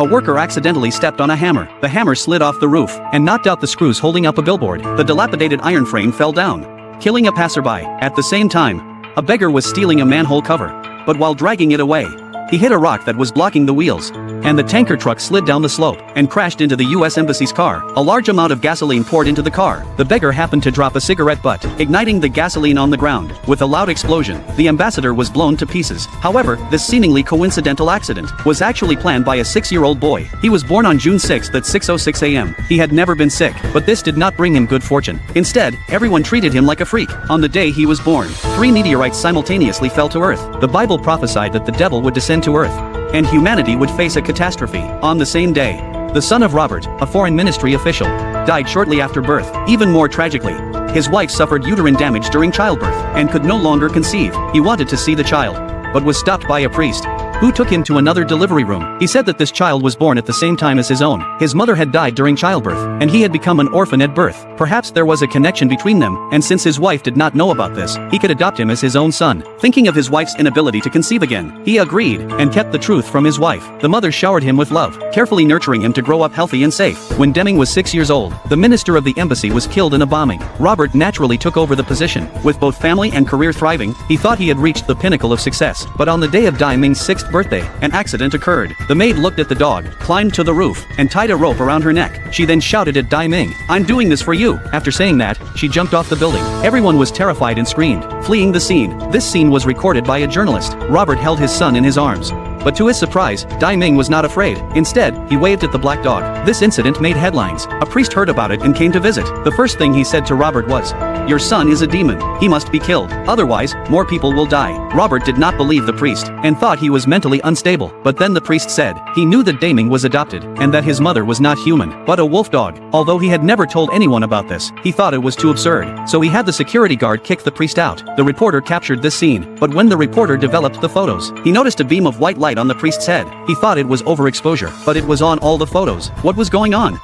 a worker accidentally stepped on a hammer. The hammer slid off the roof and knocked out the screws holding up a billboard. The dilapidated iron frame fell down, killing a passerby. At the same time, a beggar was stealing a manhole cover, but while dragging it away, he hit a rock that was blocking the wheels, and the tanker truck slid down the slope and crashed into the U.S. Embassy's car. A large amount of gasoline poured into the car. The beggar happened to drop a cigarette butt, igniting the gasoline on the ground. With a loud explosion, the ambassador was blown to pieces. However, this seemingly coincidental accident was actually planned by a 6-year-old boy. He was born on June 6 at 6:06 a.m. He had never been sick, but this did not bring him good fortune. Instead, everyone treated him like a freak. On the day he was born, 3 meteorites simultaneously fell to Earth. The Bible prophesied that the devil would descend to Earth, and humanity would face a catastrophe. On the same day, the son of Robert, a foreign ministry official, died shortly after birth. Even more tragically, his wife suffered uterine damage during childbirth and could no longer conceive. He wanted to see the child, but was stopped by a priest, who took him to another delivery room. He said that this child was born at the same time as his own. His mother had died during childbirth, and he had become an orphan at birth. Perhaps there was a connection between them, and since his wife did not know about this, he could adopt him as his own son. Thinking of his wife's inability to conceive again, he agreed, and kept the truth from his wife. The mother showered him with love, carefully nurturing him to grow up healthy and safe. When Deming was 6 years old, the minister of the embassy was killed in a bombing. Robert naturally took over the position. With both family and career thriving, he thought he had reached the pinnacle of success. But on the day of Dai Ming's 6th birthday, an accident occurred. The maid looked at the dog, climbed to the roof, and tied a rope around her neck. She then shouted at Dai Ming, "I'm doing this for you." After saying that, she jumped off the building. Everyone was terrified and screamed, fleeing the scene. This scene was recorded by a journalist. Robert held his son in his arms, but to his surprise, Dai Ming was not afraid. Instead, he waved at the black dog. This incident made headlines. A priest heard about it and came to visit. The first thing he said to Robert was, "Your son is a demon. He must be killed. Otherwise, more people will die." Robert did not believe the priest, and thought he was mentally unstable. But then the priest said, he knew that Dai Ming was adopted, and that his mother was not human, but a wolf dog. Although he had never told anyone about this, he thought it was too absurd. So he had the security guard kick the priest out. The reporter captured this scene, but when the reporter developed the photos, he noticed a beam of white light on the priest's head. He thought it was overexposure, but it was on all the photos. What was going on?